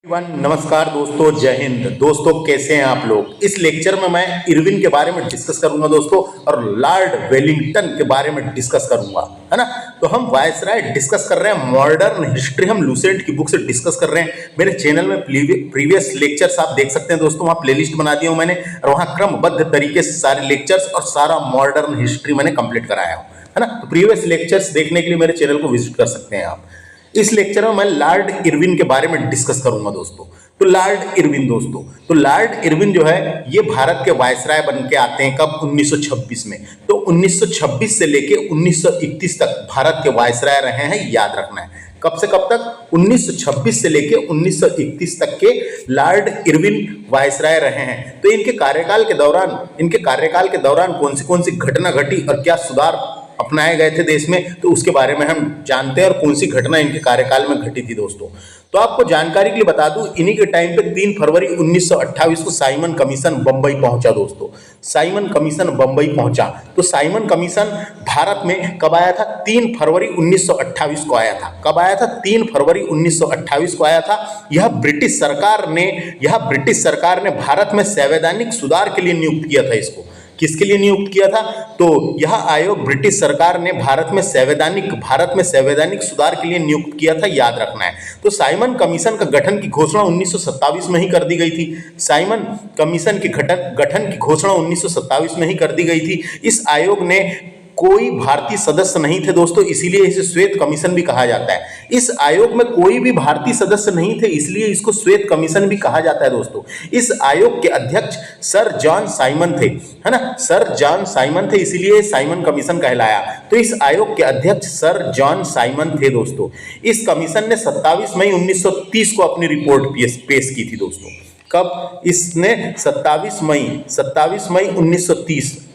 नमस्कार दोस्तों, जय हिंद। दोस्तों कैसे हैं आप लोग। इस लेक्चर में मैं इरविन के बारे में डिस्कस करूंगा दोस्तों, और लॉर्ड वेलिंगटन के बारे में डिस्कस करूंगा, है ना। तो हम वायसराय डिस्कस कर रहे हैं, मॉडर्न हिस्ट्री हम लूसेंट की बुक से डिस्कस कर रहे हैं। मेरे चैनल में प्रीवियस लेक्चर्स आप देख सकते हैं दोस्तों, वहाँ प्लेलिस्ट बना दिया हूँ मैंने, और वहाँ क्रमबद्ध तरीके से सारे लेक्चर्स और सारा मॉडर्न हिस्ट्री मैंने कंप्लीट कराया हूँ, है ना। तो प्रीवियस लेक्चर्स देखने के लिए मेरे चैनल को विजिट कर सकते हैं आप। इस लेक्चर में मैं लॉर्ड इरविन के बारे में डिस्कस करूंगा दोस्तों। तो लॉर्ड इरविन दोस्तों, तो लॉर्ड इरविन जो है ये भारत के वायसराय बन के आते हैं कब, 1926 में। तो 1926 से लेके 1931 तक भारत के वायसराय रहे हैं, याद रखना है। कब से कब तक, 1926 से लेके 1931 तक के लॉर्ड इरविन वायसराय रहे हैं। तो इनके कार्यकाल के दौरान कौन सी घटना घटी और क्या सुधार अपनाए गए थे देश में, तो उसके बारे में हम जानते हैं, और कौन सी घटना इनके कार्यकाल में घटी थी दोस्तों। तो आपको जानकारी के लिए बता दूं, इन्हीं के टाइम पे 3 फरवरी 1928 को साइमन कमीशन बंबई पहुंचा दोस्तों। साइमन कमीशन बंबई पहुंचा। तो साइमन कमीशन भारत में कब आया था, 3 फरवरी 1928 को आया था। कब आया था, 3 फरवरी 1928 को आया था। यह ब्रिटिश सरकार ने भारत में संवैधानिक सुधार के लिए नियुक्त किया था इसको। किसके लिए नियुक्त किया था, तो यह आयोग ब्रिटिश सरकार ने भारत में संवैधानिक सुधार के लिए नियुक्त किया था, याद रखना है। तो साइमन कमीशन का गठन की घोषणा 1927 में ही कर दी गई थी। साइमन कमीशन के गठन की घोषणा 1927 में ही कर दी गई थी। इस आयोग ने कोई भारतीय सदस्य नहीं थे दोस्तों, इसीलिए इसे श्वेत कमीशन भी कहा जाता है। इस आयोग में कोई भी भारतीय सदस्य नहीं थे, इसलिए इसको श्वेत कमीशन भी कहा जाता है दोस्तों। इस आयोग के अध्यक्ष सर जॉन साइमन थे, है ना। सर जॉन साइमन थे, इसीलिए साइमन कमीशन कहलाया। तो इस आयोग के अध्यक्ष सर जॉन साइमन थे दोस्तों। इस कमीशन ने 27 मई 1930 को अपनी रिपोर्ट पेश की थी दोस्तों। कब, इसने 27 मई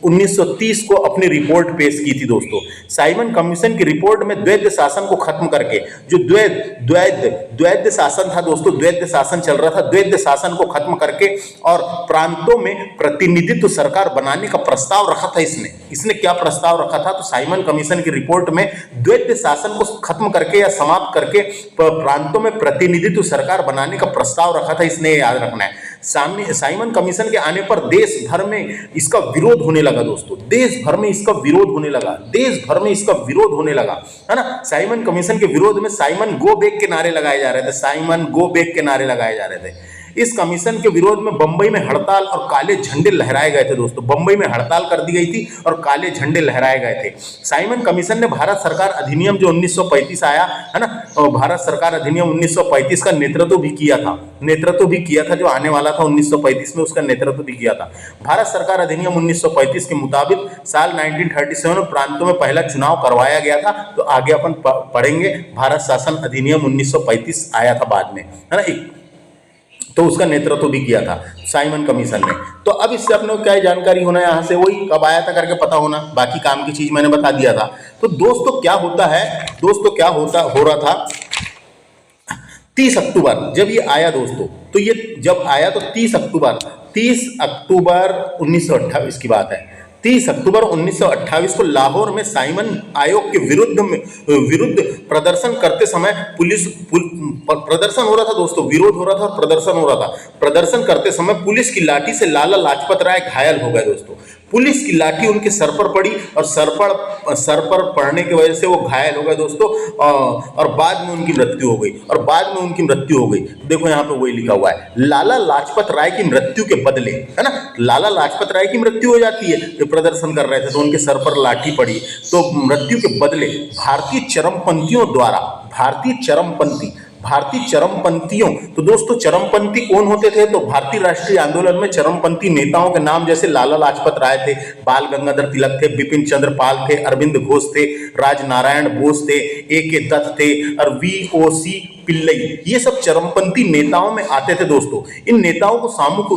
1930 को अपनी रिपोर्ट पेश की थी दोस्तों। साइमन कमीशन की रिपोर्ट में द्वैध शासन को खत्म करके, जो द्वैध शासन था दोस्तों, द्वैध शासन चल रहा था, द्वैध शासन को खत्म करके और प्रांतों में प्रतिनिधित्व सरकार बनाने का प्रस्ताव रखा था इसने क्या प्रस्ताव रखा था, तो साइमन कमीशन की रिपोर्ट में द्वैध शासन को खत्म करके या समाप्त करके प्रांतों में प्रतिनिधित्व सरकार बनाने का प्रस्ताव रखा था इसने, याद रखना है। साइमन कमीशन के आने पर देश भर में इसका विरोध होने लगा दोस्तों। देश भर में इसका विरोध होने लगा, है ना। साइमन कमीशन के विरोध में साइमन गो बैक के नारे लगाए जा रहे थे। इस कमीशन के विरोध में बंबई में हड़ताल और काले झंडे लहराए गए थे दोस्तों। बंबई में हड़ताल कर दी गई थी और काले झंडे लहराए गए थे। साइमन कमीशन ने भारत सरकार अधिनियम जो 1935 आया, है ना, और भारत सरकार अधिनियम 1935 का नेतृत्व भी किया था जो आने वाला था 1935 में, उसका नेतृत्व भी किया था। भारत सरकार अधिनियम 1935 के मुताबिक साल 1937 में प्रांतों में पहला चुनाव करवाया गया था। तो आगे अपन पढ़ेंगे, भारत शासन अधिनियम 1935 आया था बाद में, है ना, तो उसका नेतृत्व भी किया था साइमन कमीशन ने। तो अब इससे अपने को क्या जानकारी होना है, यहाँ से वही कब आया था करके पता होना, बाकी काम की चीज मैंने बता दिया था। तो दोस्तों क्या हो रहा था, 30 अक्टूबर जब ये आया दोस्तों, तो ये जब आया तो 30 अक्टूबर 1928 की बात है। 30 अक्टूबर 1928 को लाहौर में साइमन आयोग के विरुद्ध प्रदर्शन करते समय प्रदर्शन हो रहा था दोस्तों, विरोध हो रहा था और प्रदर्शन हो रहा था। प्रदर्शन करते समय पुलिस की लाठी से लाला लाजपत राय घायल हो गए दोस्तों। पुलिस की लाठी उनके सर पर पड़ी और सर पर पड़ने की वजह से वो घायल हो गए दोस्तों, और बाद में उनकी मृत्यु हो गई। देखो यहाँ पे वही लिखा हुआ है, लाला लाजपत राय की मृत्यु के बदले, है ना, लाला लाजपत राय की मृत्यु हो जाती है। जो प्रदर्शन कर रहे थे तो उनके सर पर लाठी पड़ी, तो मृत्यु के बदले भारतीय चरमपंथियों, तो दोस्तों चरमपंथी कौन होते थे, तो भारतीय राष्ट्रीय आंदोलन में चरमपंथी नेताओं के नाम जैसे लाला लाजपत राय थे, बाल गंगाधर तिलक थे, बिपिन चंद्र पाल थे, अरविंद घोष थे, राजनारायण बोस थे, A.K. दत्त थे और V.O.C. पिल्लई, ये सब चरमपंथी नेताओं में आते थे दोस्तों। इन नेताओं को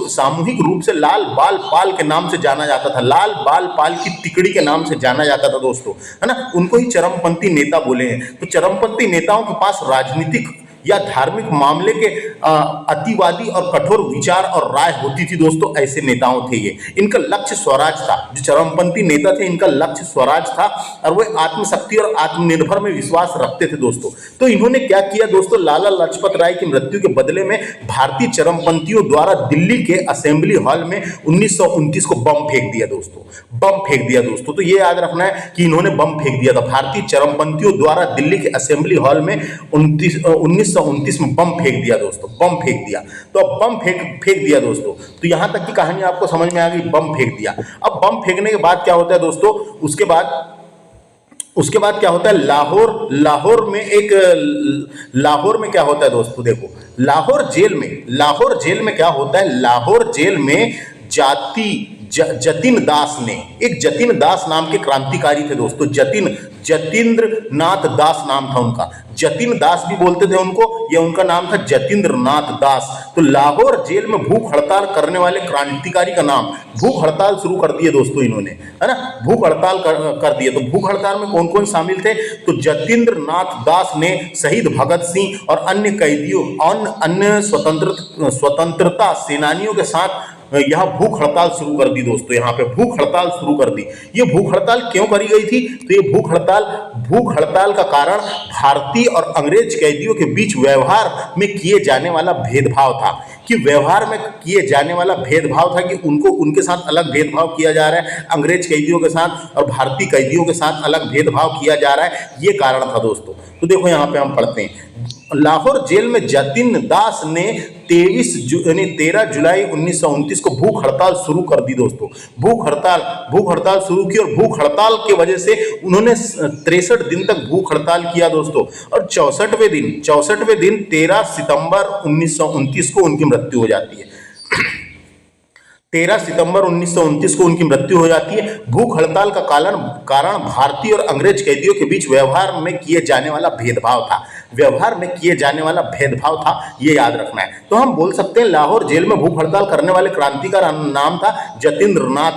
सामूहिक रूप से लाल बाल पाल के नाम से जाना जाता था, लाल बाल पाल की तिकड़ी के नाम से जाना जाता था दोस्तों, है ना। उनको ही चरमपंथी नेता बोले हैं। तो चरमपंथी नेताओं के पास या धार्मिक मामले के अतिवादी और कठोर विचार और राय होती थी दोस्तों। ऐसे नेताओं थे ये। इनका लक्ष्य स्वराज था। जो चरमपंथी नेता थे इनका लक्ष्य स्वराज था और वे आत्मशक्ति और आत्मनिर्भर में विश्वास रखते थे दोस्तों। तो इन्होंने क्या किया दोस्तों, लाला लाजपत राय की मृत्यु के बदले में भारतीय चरमपंथियों द्वारा दिल्ली के असेंबली हॉल में 1929 को बम फेंक दिया दोस्तों। बम फेंक दिया दोस्तों। तो ये याद रखना है कि इन्होंने बम फेंक दिया था। भारतीय चरमपंथियों द्वारा दिल्ली के असेंबली हॉल में 1929 में बम फेंक दिया दोस्तों। बम फेंक दिया। तो अब बम फेंक दिया दोस्तों। तो यहां तक की कहानी आपको समझ में आ गई। बम फेंक दिया। अब बम फेंकने के बाद क्या होता है दोस्तों, उसके बाद क्या होता है, लाहौर में क्या होता है दोस्तों, देखो लाहौर जेल में क्या होता है, लाहौर जेल में जतिन दास नाम के क्रांतिकारी थे दोस्तों। जतीन्द्र नाथ दास नाम था उनका। जतिन दास भी बोलते थे उनको, यह उनका नाम था जतीन्द्र नाथ दास। तो लाहौर जेल में भूख हड़ताल करने वाले क्रांतिकारी का नाम, भूख हड़ताल शुरू कर दिए दोस्तों इन्होंने, है ना, भूख हड़ताल कर दिए। तो भूख हड़ताल में कौन कौन शामिल थे, तो जतीन्द्र नाथ दास ने शहीद भगत सिंह और अन्य कैदियों और अन्य स्वतंत्रता सेनानियों के साथ यह भूख हड़ताल शुरू कर दी दोस्तों। यहाँ पे भूख हड़ताल शुरू कर दी। ये भूख हड़ताल क्यों करी गई थी, तो ये भूख हड़ताल का कारण भारतीय और अंग्रेज कैदियों के बीच व्यवहार में किए जाने वाला भेदभाव था। कि व्यवहार में किए जाने वाला भेदभाव था कि उनको उनके साथ अलग भेदभाव किया जा रहा है, अंग्रेज कैदियों के साथ और भारतीय कैदियों के साथ अलग भेदभाव किया जा रहा है, ये कारण था दोस्तों। तो देखो यहाँ पे हम पढ़ते हैं, लाहौर जेल में जतिन दास ने 13 जुलाई 1929 को भूख हड़ताल शुरू कर दी दोस्तों। भूख हड़ताल शुरू की और भूख हड़ताल की वजह से उन्होंने 63 दिन तक भूख हड़ताल किया दोस्तों। और 64वें दिन 13 सितंबर 1929 को उनकी मृत्यु हो जाती है। 13 सितंबर 1929 को उनकी मृत्यु हो जाती है। भूख हड़ताल का कारण भारतीय और अंग्रेज कैदियों के बीच व्यवहार में किए जाने वाला भेदभाव था। ये याद रखना है। तो हम बोल सकते हैं लाहौर जेल में भूख हड़ताल करने वाले क्रांतिकारी का नाम था जतीन्द्र नाथ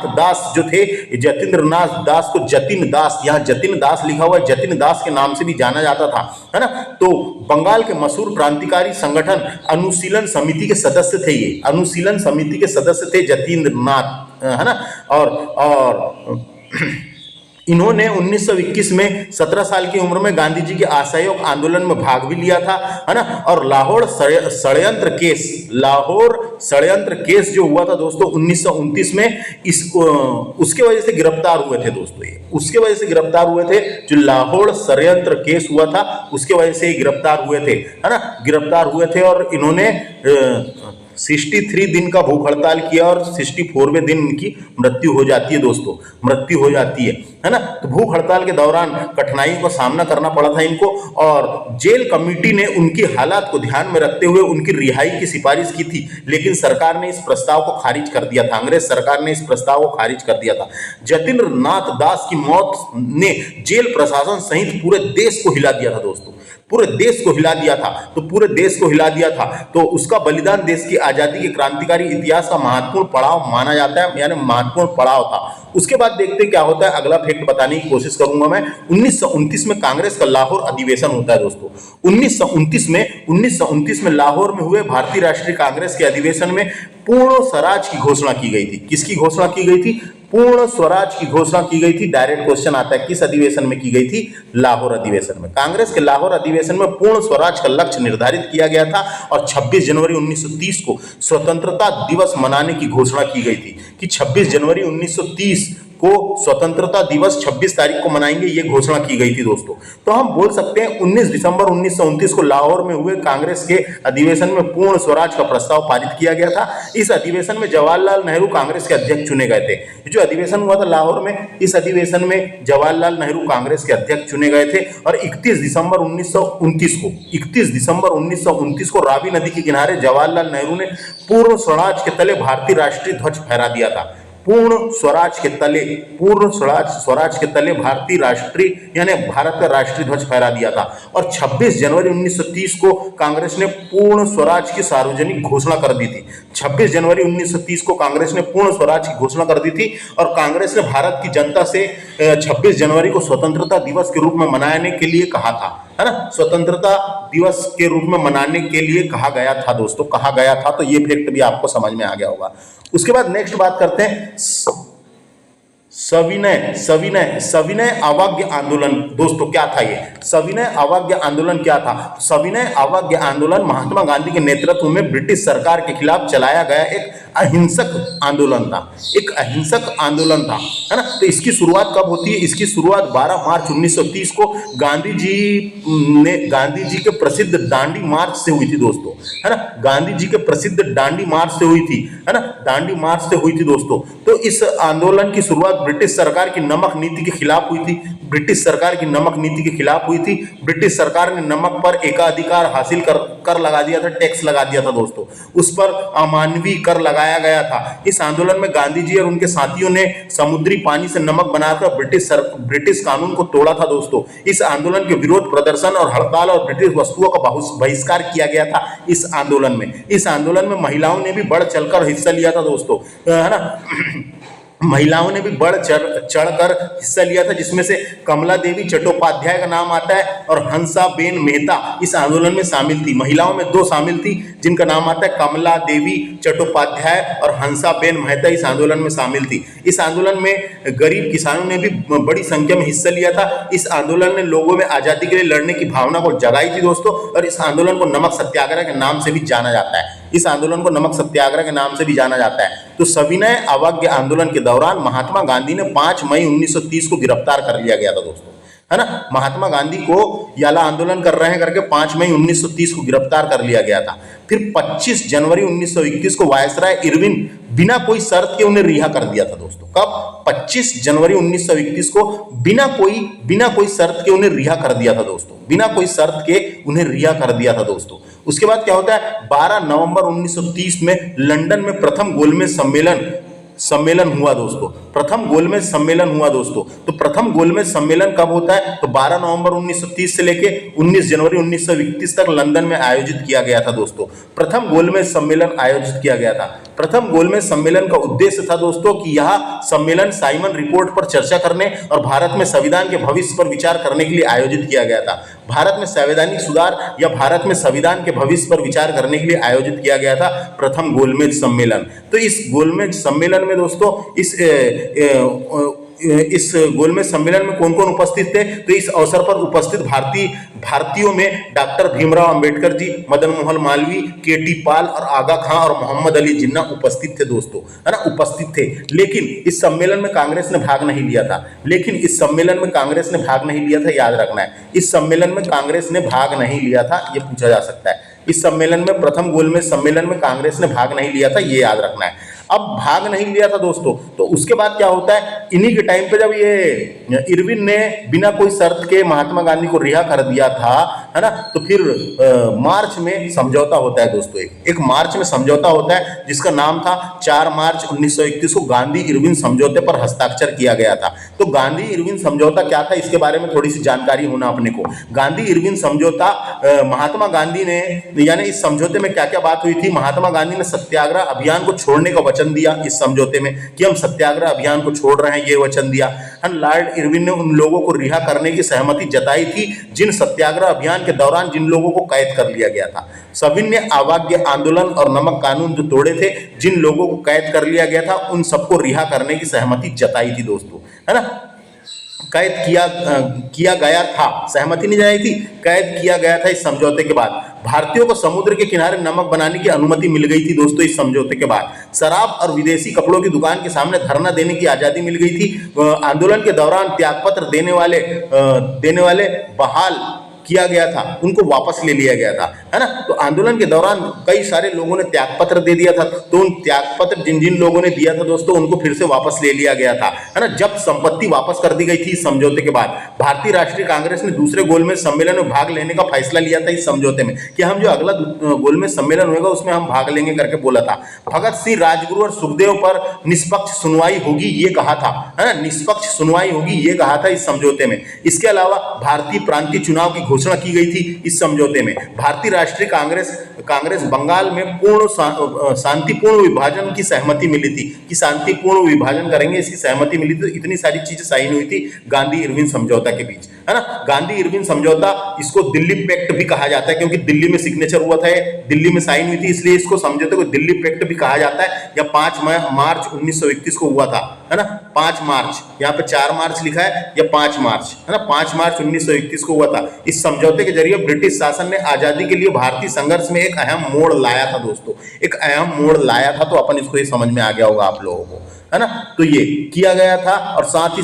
दास जो थे, जतीन्द्र नाथ दास को जतिन दास, यहाँ जतिन दास लिखा हुआ है, जतिन दास के नाम से भी जाना जाता था, है ना। तो बंगाल के मशहूर क्रांतिकारी संगठन अनुशीलन समिति के सदस्य थे। ये अनुशीलन समिति के सदस्य थे जतीन्द्र नाथ, है ना। और इन्होंने 1921 में 17 साल की उम्र में गांधी जी के असहयोग आंदोलन में भाग भी लिया था, है ना। और लाहौर षड्यंत्र केस जो हुआ था दोस्तों 1929 में, उसके वजह से गिरफ्तार हुए थे दोस्तों। ये उसके वजह से गिरफ्तार हुए थे, जो लाहौर षड्यंत्र केस हुआ था उसके वजह से गिरफ्तार हुए थे, है ना, गिरफ्तार हुए थे। और इन्होंने 63 दिन का भूख हड़ताल किया और 64वें दिन इनकी मृत्यु हो जाती है दोस्तों, मृत्यु हो जाती है ना। तो भूख हड़ताल के दौरान कठिनाइयों का सामना करना पड़ा था इनको, और जेल कमेटी ने उनकी हालात को ध्यान में रखते हुए उनकी रिहाई की सिफारिश की थी, लेकिन सरकार ने इस प्रस्ताव को खारिज कर दिया था। अंग्रेज सरकार ने इस प्रस्ताव को खारिज कर दिया था। जतीन्द्र नाथ दास की मौत ने जेल प्रशासन सहित पूरे देश को हिला दिया था दोस्तों, पूरे देश को हिला दिया था। तो पूरे देश को हिला दिया था, तो उसका बलिदान देश की आजादी के क्रांतिकारी इतिहास का महत्वपूर्ण पड़ाव माना जाता है, यानी महत्वपूर्ण पड़ाव था। उसके बाद देखते हैं क्या होता है, अगला फैक्ट बताने की कोशिश करूंगा मैं। 1929 में कांग्रेस का लाहौर अधिवेशन होता है दोस्तों। 1929 में लाहौर में हुए भारतीय राष्ट्रीय कांग्रेस के अधिवेशन में पूर्ण स्वराज की घोषणा की गई थी। किसकी घोषणा की गई थी? पूर्ण स्वराज की घोषणा की गई थी। डायरेक्ट क्वेश्चन आता है, किस अधिवेशन में की गई थी? लाहौर अधिवेशन में। कांग्रेस के लाहौर अधिवेशन में पूर्ण स्वराज का लक्ष्य निर्धारित किया गया था और 26 जनवरी 1930 को स्वतंत्रता दिवस मनाने की घोषणा की गई थी कि 26 जनवरी 1930 को स्वतंत्रता दिवस 26 तारीख को मनाएंगे, ये घोषणा की गई थी दोस्तों। तो हम बोल सकते हैं 19 दिसंबर 1929 को लाहौर में हुए कांग्रेस के अधिवेशन में पूर्ण स्वराज का प्रस्ताव पारित किया गया था। इस अधिवेशन में जवाहरलाल नेहरू कांग्रेस के अध्यक्ष चुने गए थे। जो अधिवेशन हुआ था लाहौर में, इस अधिवेशन में जवाहरलाल नेहरू कांग्रेस के अध्यक्ष चुने गए थे। और 31 दिसंबर 1929 को रावी नदी के किनारे जवाहरलाल नेहरू ने पूर्ण स्वराज के तले भारतीय राष्ट्रीय ध्वज फहरा दिया था। पूर्ण स्वराज के तले भारतीय राष्ट्रीय यानी भारत का राष्ट्रीय ध्वज फहरा दिया था। और 26 जनवरी 1930 को कांग्रेस ने पूर्ण स्वराज की सार्वजनिक घोषणा कर दी थी। 26 जनवरी 1930 को कांग्रेस ने पूर्ण स्वराज की घोषणा कर दी थी और कांग्रेस ने भारत की जनता से 26 जनवरी को स्वतंत्रता दिवस के रूप में मनाने के लिए कहा था। है ना, स्वतंत्रता दिवस के रूप में मनाने के लिए कहा गया था दोस्तों, कहा गया था। तो ये फैक्ट भी आपको समझ में आ गया होगा। उसके बाद नेक्स्ट बात करते हैं सविनय सविनय सविनय अवज्ञा आंदोलन। दोस्तों क्या था ये सविनय अवज्ञा आंदोलन? क्या था सविनय अवज्ञा आंदोलन? महात्मा गांधी के नेतृत्व में ब्रिटिश सरकार के खिलाफ चलाया गया एक अहिंसक आंदोलन था, एक अहिंसक आंदोलन था, है ना। तो इसकी शुरुआत कब होती है? इसकी शुरुआत 12 मार्च 1930 को गांधी जी के प्रसिद्ध दांडी मार्च से हुई थी दोस्तों, है ना। गांधी जी के प्रसिद्ध दांडी मार्च से हुई थी, है ना, दांडी मार्च से हुई थी दोस्तों। तो इस आंदोलन की शुरुआत ब्रिटिश सरकार की नमक नीति के खिलाफ हुई थी, ब्रिटिश सरकार की नमक नीति के खिलाफ हुई थी। ब्रिटिश सरकार ने नमक पर एकाधिकार हासिल कर लगा दिया था, टैक्स लगा दिया था दोस्तों, उस पर अमानवीय कर लगाया गया था। इस आंदोलन में गांधी जी और उनके साथियों ने समुद्री पानी से नमक बनाकर ब्रिटिश कानून को तोड़ा था दोस्तों। इस आंदोलन के विरोध प्रदर्शन और हड़ताल और ब्रिटिश वस्तुओं का बहिष्कार किया गया था इस आंदोलन में। इस आंदोलन में महिलाओं ने भी बढ़ चढ़कर हिस्सा लिया था दोस्तों, है ना। महिलाओं ने भी बढ़ चढ़कर हिस्सा लिया था, जिसमें से कमला देवी चट्टोपाध्याय का नाम आता है और हंसाबेन मेहता इस आंदोलन में शामिल थी। महिलाओं में 2 शामिल थी जिनका नाम आता है कमला देवी चट्टोपाध्याय और हंसाबेन मेहता इस आंदोलन में शामिल थी। इस आंदोलन में गरीब किसानों ने भी बड़ी संख्या में हिस्सा लिया था। इस आंदोलन ने लोगों में आजादी के लिए लड़ने की भावना को जगाई थी दोस्तों, और इस आंदोलन को नमक सत्याग्रह के नाम से भी जाना जाता है। इस आंदोलन को नमक सत्याग्रह के नाम से भी जाना जाता है। तो सविनय अवज्ञा आंदोलन के दौरान महात्मा गांधी ने 5 मई 1930 को गिरफ्तार कर लिया गया था दोस्तों, है ना। महात्मा गांधी को याला आंदोलन कर रहे हैं करके 5 मई 1930 को गिरफ्तार कर लिया गया था। फिर 25 जनवरी 1921 को वायसराय इरविन बिना कोई शर्त के उन्हें रिहा कर दिया था दोस्तों। कब? 25 जनवरी 1921 को बिना कोई शर्त के उन्हें रिहा कर दिया था दोस्तों, बिना कोई शर्त के उन्हें रिहा कर दिया था दोस्तों। उसके बाद क्या होता है? 12 नवंबर 1930 में लंदन में प्रथम गोलमेज सम्मेलन हुआ दोस्तों, प्रथम गोलमेज सम्मेलन हुआ दोस्तों। तो प्रथम गोलमेज सम्मेलन कब होता है? तो 12 नवंबर 1930 से लेके 19 जनवरी 1931 तक लंदन में आयोजित किया गया था दोस्तों। प्रथम गोलमेज सम्मेलन आयोजित किया गया था। प्रथम गोलमेज सम्मेलन का उद्देश्य था दोस्तों कि यह सम्मेलन साइमन रिपोर्ट पर चर्चा करने और भारत में संविधान के भविष्य पर विचार करने के लिए आयोजित किया गया था। भारत में संवैधानिक सुधार या भारत में संविधान के भविष्य पर विचार करने के लिए आयोजित किया गया था प्रथम गोलमेज सम्मेलन। तो इस गोलमेज सम्मेलन में दोस्तों इस गोलमेज सम्मेलन में कौन कौन उपस्थित थे? तो इस अवसर पर उपस्थित भारतीयों में डॉक्टर भीमराव अंबेडकर जी, मदन मोहन मालवीय, के.टी. पाल और आगा खां और मोहम्मद अली जिन्ना उपस्थित थे दोस्तों, है ना, उपस्थित थे। लेकिन इस सम्मेलन में कांग्रेस ने भाग नहीं लिया था। याद रखना है, इस सम्मेलन में कांग्रेस ने भाग नहीं लिया था, ये पूछा जा सकता है। इस सम्मेलन में, प्रथम गोलमेज सम्मेलन में कांग्रेस ने भाग नहीं लिया था, ये याद रखना है। अब भाग नहीं लिया था दोस्तों, तो उसके बाद क्या होता है? इन्हीं के टाइम पे जब ये इरविन ने बिना कोई शर्त के महात्मा गांधी को रिहा कर दिया था, है ना, तो फिर मार्च में समझौता होता है दोस्तों। एक मार्च में समझौता होता है जिसका नाम था 4 मार्च 1931 को गांधी इरविन समझौते पर हस्ताक्षर किया गया था। तो गांधी इरविन समझौता क्या था, इसके बारे में थोड़ी सी जानकारी होना अपने को। गांधी इरविन समझौता, महात्मा गांधी ने, यानी इस समझौते में क्या क्या बात हुई थी? महात्मा गांधी ने सत्याग्रह अभियान को छोड़ने का वचन दिया इस समझौते में कि हम सत्याग्रह अभियान को छोड़ रहे हैं, ये वचन दिया। लॉर्ड इरविन ने उन लोगों को रिहा करने की सहमति जताई थी जिन सत्याग्रह अभियान के दौरान जिन लोगों को कैद कर लिया गया था। सविनय अवज्ञा आंदोलन और नमक कानून जो तोड़े थे, जिन लोगों को कैद कर लिया गया था, उन सबको रिहा करने की सहमति जताई थी दोस्तों, है ना। कैद किया गया था, सहमति नहीं जताई थी, कैद किया गया था इस समझौते के बाद। भारतीयों को समुद्र के किनारे नमक बनाने की अनुमति मिल गई थी दोस्तों इस समझौते के बाद। शराब और विदेशी कपड़ों की दुकान के सामने धरना देने की आजादी मिल गई थी। आंदोलन के दौरान त्यागपत्र देने वाले बहाल किया गया था, उनको वापस ले लिया गया था, है ना। तो आंदोलन के दौरान कई सारे लोगों ने त्यागपत्र दे दिया था, तो उन त्यागपत्र जिन जिन लोगों ने दिया था दोस्तों, उनको फिर से वापस ले लिया गया था, है ना। जब संपत्ति वापस कर दी गई थी इस समझौते के बाद। भारतीय राष्ट्रीय कांग्रेस ने दूसरे गोलमेज सम्मेलन में भाग लेने का फैसला लिया था इस समझौते में कि हम जो अगला गोलमेज सम्मेलन होगा उसमें हम भाग लेंगे करके बोला था। भगत सिंह, राजगुरु और सुखदेव पर निष्पक्ष सुनवाई होगी, ये कहा था, है ना, निष्पक्ष सुनवाई होगी, ये कहा था इस समझौते में। इसके अलावा भारतीय प्रांतीय चुनाव की घोषणा की गई थी इस समझौते में। भारतीय राष्ट्रीय कांग्रेस बंगाल में पूर्ण शांतिपूर्ण विभाजन की सहमति मिली थी कि शांतिपूर्ण विभाजन करेंगे, इसकी सहमति मिली थी। इतनी सारी चीजें साइन हुई थी गांधी इरविन समझौता के बीच। है ना। गांधी इरविन समझौता, इसको दिल्ली पैक्ट भी कहा जाता है क्योंकि दिल्ली में सिग्नेचर हुआ था, दिल्ली में साइन हुई थी, इसलिए इसको समझौते को दिल्ली पैक्ट भी कहा जाता है। या 5 मार्च 1931 को हुआ था, है ना, 5 मार्च, यहाँ पे 4 मार्च लिखा है या 5 मार्च, है ना, 5 मार्च 1931 को हुआ था। इस समझौते के जरिए ब्रिटिश शासन ने आजादी के लिए भारतीय संघर्ष में एक अहम मोड़ लाया था दोस्तों, एक अहम मोड़ लाया था। तो अपन इसको ये समझ में आ गया होगा आप लोगों को, है ना। तो ये किया गया था और साथ ही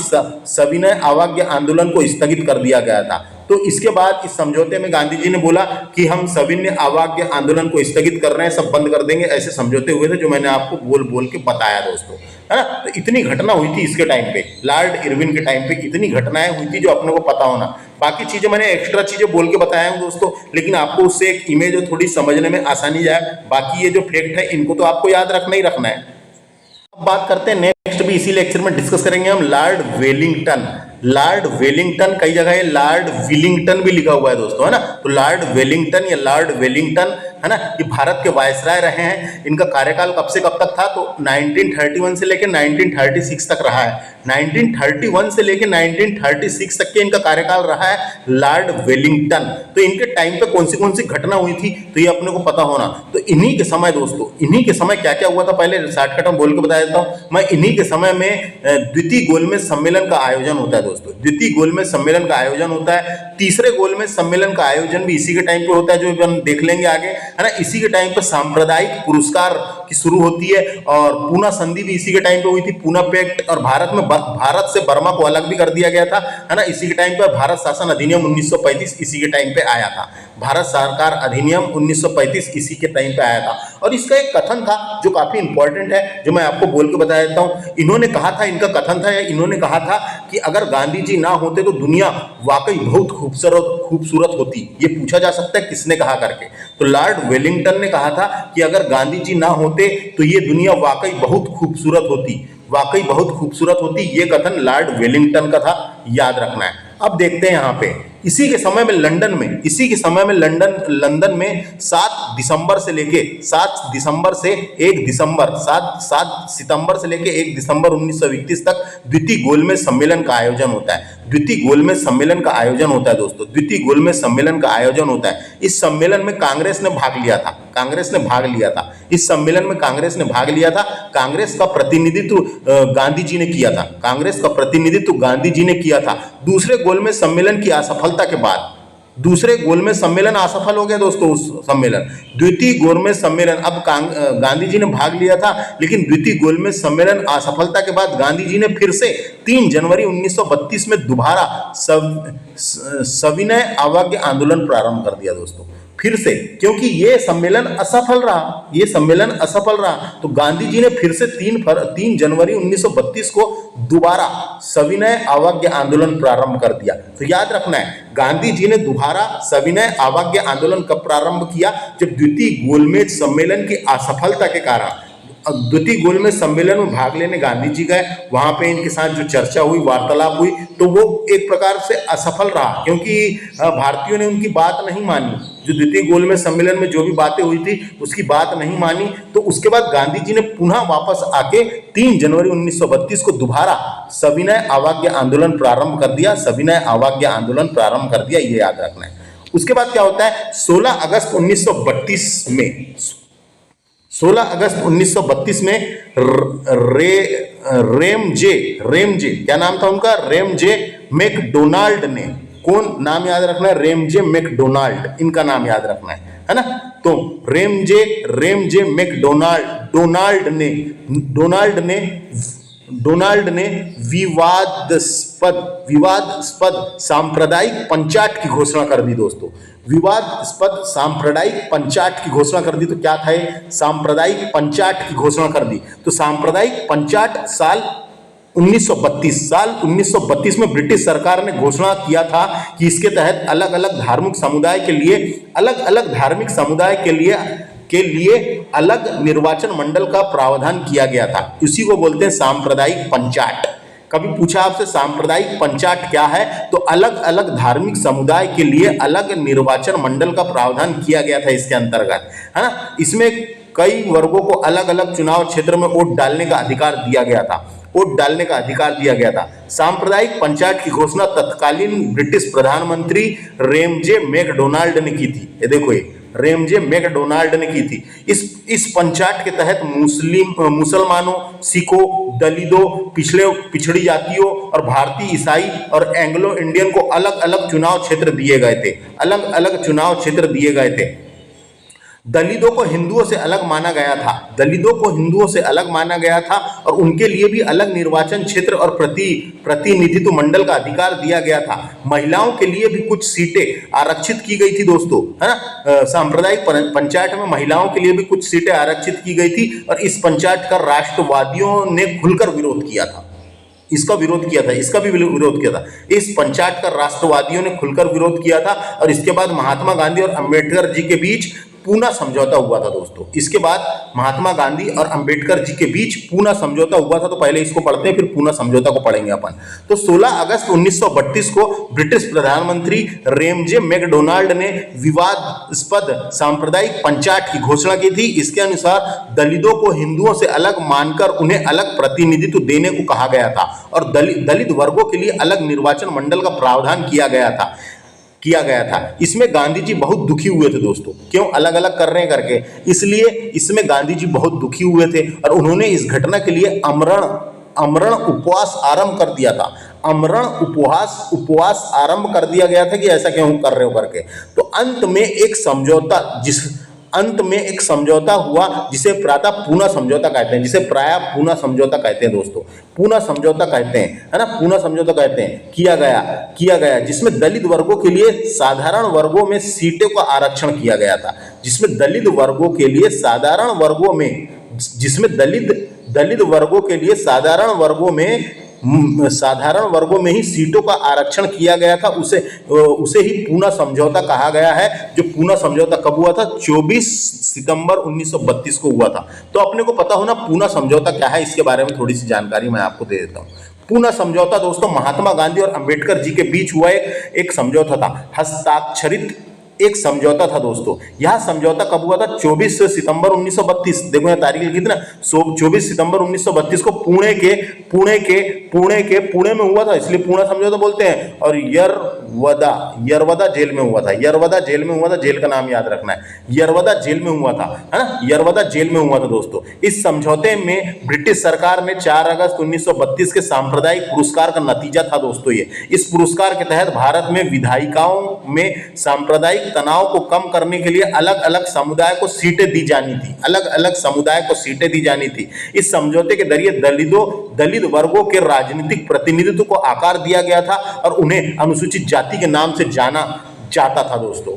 सविनय अवज्ञा आंदोलन को स्थगित कर दिया गया था। तो इसके बाद इस समझौते में गांधी जी ने बोला कि हम सविनय अवज्ञा आंदोलन को स्थगित कर रहे हैं, सब बंद कर देंगे, ऐसे समझौते हुए थे जो मैंने आपको बोल बोल के बताया दोस्तों, है ना। तो इतनी घटना हुई थी इसके टाइम पे, लॉर्ड इरविन के टाइम पे इतनी घटनाएं हुई थी जो अपने को पता होना। बाकी चीजें मैंने एक्स्ट्रा चीजें बोल के बताया हूं दोस्तों, लेकिन आपको उससे एक इमेज थोड़ी समझने में आसानी जाए। बाकी ये जो फैक्ट है इनको तो आपको याद रखना ही रखना है। अब बात करते हैं नेक्स्ट, भी इसी लेक्चर में डिस्कस करेंगे हम लॉर्ड वेलिंगटन। लॉर्ड वेलिंगटन, कई जगह है लॉर्ड विलिंगटन भी लिखा हुआ है दोस्तों, है ना। तो लॉर्ड वेलिंगटन या लॉर्ड वेलिंगटन, है ना, ये भारत के वायसराय रहे हैं। इनका कार्यकाल कब से कब तक था, तो 1931 से लेकर 1936 तक रहा है। 1931 से लेकर 1936 तक के इनका कार्यकाल रहा है लॉर्ड वेलिंगटन। तो इनके टाइम पे कौन सी घटना हुई थी तो ये अपने को पता होना। तो इन्हीं के समय दोस्तों, इन्हीं के समय क्या क्या हुआ था पहले शॉर्टकट में बोल के बता देता हूं मैं। इन्हीं के समय में द्वितीय गोलमेज सम्मेलन का आयोजन होता है दोस्तों, द्वितीय गोलमेज सम्मेलन का आयोजन होता है। तीसरे गोलमेज सम्मेलन का आयोजन भी इसी के टाइम पे होता है, जो हम देख लेंगे आगे, है ना। इसी के टाइम पे सांप्रदायिक पुरस्कार की शुरू होती है और पूना संधि भी इसी के टाइम पे हुई थी, पूना पैक्ट। और भारत से बर्मा को अलग भी कर दिया गया था, है ना। इसी के टाइम पे भारत शासन अधिनियम 1935 इसी के टाइम पे आया था, भारत सरकार अधिनियम 1935 इसी के टाइम पे आया था। और इसका एक कथन था जो काफी इंपॉर्टेंट है, जो मैं आपको बोल के बता देता हूं। इन्होंने कहा था, इनका कथन था, इन्होंने कहा था कि अगर गांधी जी ना होते तो दुनिया वाकई बहुत खूबसूरत होती। ये पूछा जा सकता है किसने कहा करके, तो लॉर्ड वेलिंगटन ने कहा था कि अगर गांधी जी ना होते तो ये दुनिया वाकई बहुत खूबसूरत होती, वाकई बहुत खूबसूरत होती। ये कथन लॉर्ड वेलिंगटन का था, याद रखना है। अब देखते हैं यहाँ पे इसी के समय में लंदन में 7 दिसंबर से लेके 7 सितंबर से लेके 1 दिसंबर 1931 तक द्वितीय गोलमेज सम्मेलन का आयोजन होता है। द्वितीय गोलमेज सम्मेलन का आयोजन होता है दोस्तों, द्वितीय गोलमेज सम्मेलन का आयोजन होता है। इस सम्मेलन में कांग्रेस ने भाग लिया था, इस सम्मेलन में कांग्रेस ने भाग लिया था। कांग्रेस का प्रतिनिधित्व गांधी जी ने किया था। दूसरे गोलमेज सम्मेलन की असफलता के बाद, दूसरे गोलमेज सम्मेलन असफल हो गया दोस्तों, उस सम्मेलन द्वितीय गोलमेज सम्मेलन, अब गांधी जी ने भाग लिया था, लेकिन द्वितीय गोलमेज सम्मेलन असफलता के बाद गांधी जी ने फिर से 3 जनवरी 1932 में दोबारा सविनय अवज्ञा आंदोलन प्रारंभ कर दिया दोस्तों, फिर से, क्योंकि ये सम्मेलन असफल रहा, तो गांधी जी ने फिर से 3 जनवरी 1932 को दोबारा सविनय अवज्ञा आंदोलन प्रारंभ कर दिया। तो याद रखना है, गांधी जी ने दोबारा सविनय अवज्ञा आंदोलन कब प्रारंभ किया, जब द्वितीय गोलमेज सम्मेलन की असफलता के कारण, द्वितीय गोलमेज सम्मेलन में भाग लेने गांधी जी गए, वहां पे इनके साथ जो चर्चा हुई, वार्तालाप हुई, तो वो एक प्रकार से असफल रहा, क्योंकि भारतीयों ने उनकी बात नहीं मानी। जो द्वितीय गोलमेज सम्मेलन में जो भी बातें हुई थी उसकी बात नहीं मानी। तो उसके बाद गांधी जी ने पुनः वापस आके 3 जनवरी 1932 को दोबारा सविनय अवज्ञा आंदोलन प्रारंभ कर दिया, ये याद रखना है। उसके बाद क्या होता है, 16 अगस्त 1932 में रेमजे, क्या नाम था उनका, रेमजे मैकडोनाल्ड ने, कौन नाम याद रखना है, रेमजे मैकडोनाल्ड, इनका नाम याद रखना है ना। तो रेमजे मैकडोनाल्ड ने विवादास्पद सांप्रदायिक पंचायत की घोषणा कर दी दोस्तों, विवादास्पद सांप्रदायिक पंचायत की घोषणा कर दी। तो क्या था, सांप्रदायिक पंचायत की घोषणा कर दी। तो सांप्रदायिक पंचायत साल 1932 में ब्रिटिश सरकार ने घोषणा किया था कि इसके तहत अलग अलग धार्मिक समुदाय के लिए अलग निर्वाचन मंडल का प्रावधान किया गया था। इसी को बोलते हैं सांप्रदायिक पंचायत। कभी पूछा आपसे सांप्रदायिक पंचायत क्या है, तो अलग अलग धार्मिक समुदाय के लिए अलग निर्वाचन मंडल का प्रावधान किया गया था इसके अंतर्गत, है ना। इसमें कई वर्गों को अलग अलग चुनाव क्षेत्र में वोट डालने का अधिकार दिया गया था। वोट डालने का अधिकार दिया गया था। सांप्रदायिक पंचायत की घोषणा तत्कालीन ब्रिटिश प्रधानमंत्री रेमजे मैकडोनाल्ड ने की थी। ये देखो, ये रेमजे मैकडोनाल्ड ने की थी। इस पंचायत के तहत मुसलमानों, सिखों, दलितों, पिछड़ी जातियों और भारतीय ईसाई और एंग्लो इंडियन को अलग अलग चुनाव क्षेत्र दिए गए थे। अलग अलग चुनाव क्षेत्र दिए गए थे। दलितों को हिंदुओं से अलग माना गया था। दलितों को हिंदुओं से अलग माना गया था और उनके लिए भी अलग निर्वाचन क्षेत्र और प्रतिनिधित्व मंडल का अधिकार दिया गया था। महिलाओं के लिए भी कुछ सीटें आरक्षित की गई थी दोस्तों, है ना। सांप्रदायिक पंचायत में महिलाओं के लिए भी कुछ सीटें आरक्षित की गई थी और इस पंचायत का राष्ट्रवादियों ने खुलकर विरोध किया था। इसका विरोध किया था, इसका भी विरोध किया था। इस पंचायत का राष्ट्रवादियों ने खुलकर विरोध किया था और इसके बाद महात्मा गांधी और अंबेडकर जी के बीच पूना समझौता हुआ था दोस्तों। इसके बाद महात्मा गांधी और अंबेडकर जी के बीच पूना समझौता हुआ था। तो पहले इसको पढ़ते हैं, फिर पूना समझौता को पढ़ेंगे अपन। तो 16 अगस्त 1932 को ब्रिटिश प्रधानमंत्री रेमजे मैकडोनाल्ड ने विवादास्पद सांप्रदायिक पंचायत की घोषणा की थी। इसके अनुसार दलितों को हिंदुओं से अलग मानकर उन्हें अलग प्रतिनिधित्व देने को कहा गया था और दलित वर्गों के लिए अलग निर्वाचन मंडल का प्रावधान किया गया था। इसमें गांधी जी बहुत दुखी हुए थे दोस्तों। क्यों अलग अलग कर रहे हैं करके, इसलिए इसमें गांधी जी बहुत दुखी हुए थे और उन्होंने इस घटना के लिए आमरण उपवास आरंभ कर दिया था। आमरण उपवास आरंभ कर दिया गया था कि ऐसा क्यों कर रहे हो करके। तो अंत में एक समझौता हुआ जिसे प्रायः पूना समझौता कहते हैं दोस्तों। पूना समझौता कहते हैं, है ना। पूना समझौता कहते हैं किया गया जिसमें दलित वर्गों के लिए साधारण वर्गों में सीटों का आरक्षण किया गया था। जिसमें दलित वर्गों के लिए साधारण वर्गों में ही सीटों का आरक्षण किया गया था। उसे ही पूना समझौता कहा गया है। जो पूना समझौता कब हुआ था? 24 सितंबर 1932 को हुआ था। तो अपने को पता होना पूना समझौता क्या है, इसके बारे में थोड़ी सी जानकारी मैं आपको दे देता हूँ। पूना समझौता दोस्तों महात्मा गांधी और अंबेडकर जी के बीच हुआ एक समझौता था, हस्ताक्षरित एक समझौता था दोस्तों। यह समझौता कब हुआ था? 24 सितंबर 1932। देखो यहाँ तारीख लिखी थी ना, 24 सितंबर 1932 को पुणे में हुआ था, इसलिए पूना समझौता बोलते हैं। और यरवदा जेल में हुआ था। जेल का नाम याद रखना है, यरवदा जेल में हुआ था, है ना। यरवदा जेल में हुआ था दोस्तों। इस समझौते में ब्रिटिश सरकार ने 4 अगस्त 1932 के सांप्रदायिक पुरस्कार का नतीजा था दोस्तों ये। इस पुरस्कार के तहत भारत में विधायिकाओं में सांप्रदायिक तनाव को कम करने के लिए अलग अलग समुदाय को सीटें दी जानी थी। इस समझौते के जरिए दलित वर्गों के राजनीतिक प्रतिनिधित्व को आकार दिया गया था और उन्हें अनुसूचित जाति के नाम से जाना जाता था दोस्तों।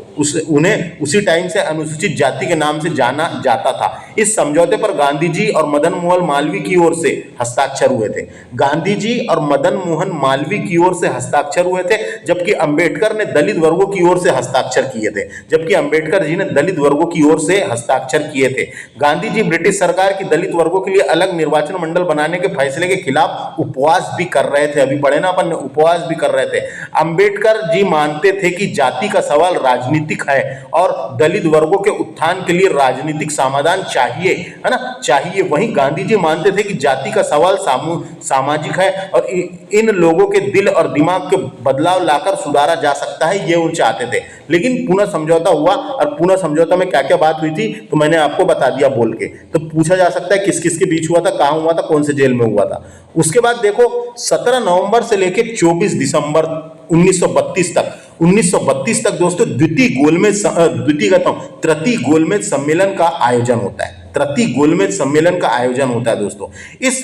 उन्हें उसी टाइम से अनुसूचित जाति के नाम से जाना जाता था। इस समझौते पर गांधी जी और मदन मोहन मालवीय की ओर से हस्ताक्षर हुए थे। जबकि अंबेडकर ने दलित वर्गों की ओर से हस्ताक्षर किए थे। गांधी जी ब्रिटिश सरकार की दलित वर्गों के लिए अलग निर्वाचन मंडल बनाने के फैसले के खिलाफ उपवास भी कर रहे थे। अभी पढ़े ना अपन ने, उपवास भी कर रहे थे। अंबेडकर जी मानते थे कि जाति का सवाल राजनीतिक है और दलित वर्गों के उत्थान के लिए राजनीतिक समाधान चाहिए, है ना, चाहिए। वहीं गांधी जी मानते थे कि जाति का सवाल सामाजिक है और इन लोगों के दिल और दिमाग के बदलाव लाकर सुधारा जा सकता है, ये वो चाहते थे। लेकिन पूना समझौता हुआ और पूना समझौता में क्या क्या बात हुई थी तो मैंने आपको बता दिया बोल के। तो पूछा जा सकता है किस किस के बीच हुआ था, कहाँ हुआ था, कौन से जेल में हुआ था। उसके बाद देखो 17 नवंबर से लेकर 24 दिसंबर 1932 तक दोस्तों तृतीय गोलमेज सम्मेलन का आयोजन होता है। दोस्तों इस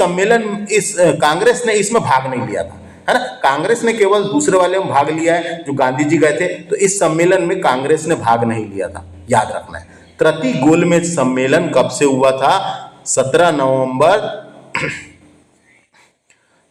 कांग्रेस ने इसमें भाग नहीं लिया था, है ना। कांग्रेस ने केवल दूसरे वाले में भाग लिया है जो गांधी जी गए थे। तो इस सम्मेलन में कांग्रेस ने भाग नहीं लिया था, याद रखना है। तृतीय गोलमेज सम्मेलन कब से हुआ था? 17 नवंबर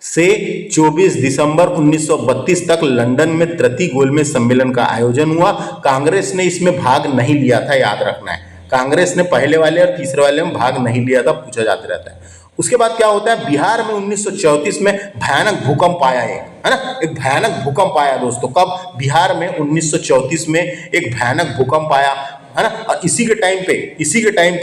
से 24 दिसंबर 1932 तक लंदन में तृतीय गोलमेज सम्मेलन का आयोजन हुआ। कांग्रेस ने इसमें भाग नहीं लिया था, याद रखना है। कांग्रेस ने पहले वाले और तीसरे वाले में भाग नहीं लिया था, पूछा जाता रहता है। उसके बाद क्या होता है? बिहार में 1934 में भयानक भूकंप आया है ना। एक भयानक भूकंप आया दोस्तों। कब? बिहार में 1934 में एक भयानक भूकंप आया, है ना। और इसी के टाइम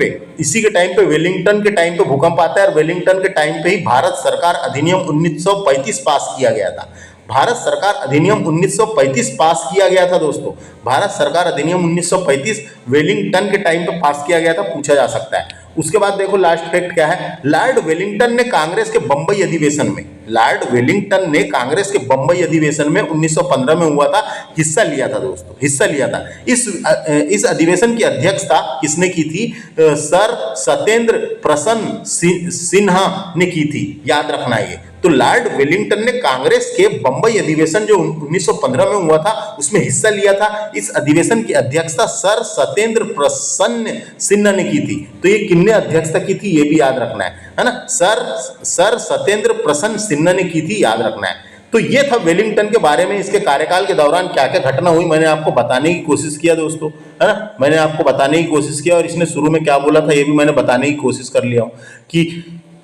पे वेलिंगटन के टाइम पे भूकंप आता है और वेलिंगटन के टाइम पे ही भारत सरकार अधिनियम 1935 पास किया गया था। भारत सरकार अधिनियम 1935 पास किया गया था दोस्तों। भारत सरकार अधिनियम 1935 वेलिंगटन के टाइम पे पास किया गया था, पूछा जा सकता है। उसके बाद देखो लास्ट फैक्ट क्या है, लॉर्ड वेलिंगटन ने कांग्रेस के बंबई अधिवेशन में, लॉर्ड वेलिंगटन ने कांग्रेस के बंबई अधिवेशन में 1915 में हुआ था, हिस्सा लिया था दोस्तों, हिस्सा लिया था। इस अधिवेशन की अध्यक्षता किसने की थी? सर सत्येंद्र प्रसन्न सिन्हा ने की थी, याद रखना ये। तो लॉर्ड वेलिंगटन ने कांग्रेस के बंबई अधिवेशन जो 1915 में हुआ था उसमें हिस्सा लिया था। इस अधिवेशन की अध्यक्षता सर सत्येंद्र प्रसन्न सिन्हा ने की थी। तो ये किसने अध्यक्षता की थी ये भी याद रखना है ना। सर सत्येंद्र प्रसन्न सिन्हा ने की थी, याद रखना है। तो ये था वेलिंगटन के बारे में, इसके कार्यकाल के दौरान क्या क्या घटना हुई मैंने आपको बताने की कोशिश किया दोस्तों, है ना। मैंने आपको बताने की कोशिश किया और इसने शुरू में क्या बोला था ये भी मैंने बताने की कोशिश कर लिया हूं कि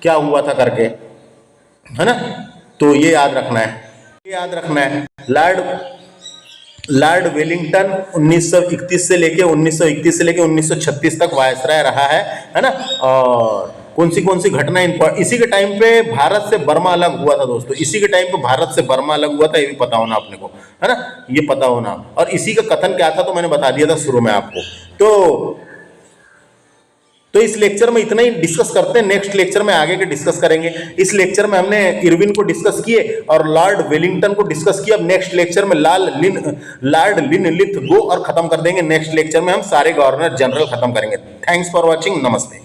क्या हुआ था करके, है ना। तो ये याद रखना है, ये याद रखना है। लॉर्ड वेलिंगटन 1931 से लेके 1936 तक वायसराय रहा है ना। और कौन सी घटना इसी के टाइम पे भारत से बर्मा अलग हुआ था दोस्तों, इसी के टाइम पे भारत से बर्मा अलग हुआ था, ये भी पता होना अपने को, है ना, ये पता होना। और इसी का कथन क्या था तो मैंने बता दिया था शुरू में आपको। तो इस लेक्चर में इतना ही डिस्कस करते हैं, नेक्स्ट लेक्चर में आगे के डिस्कस करेंगे। इस लेक्चर में हमने इरविन को डिस्कस किए और लॉर्ड वेलिंगटन को डिस्कस किया। अब नेक्स्ट लेक्चर में लॉर्ड लिनलिथ गो और खत्म कर देंगे। नेक्स्ट लेक्चर में हम सारे गवर्नर जनरल खत्म करेंगे। थैंक्स फॉर वॉचिंग, नमस्ते।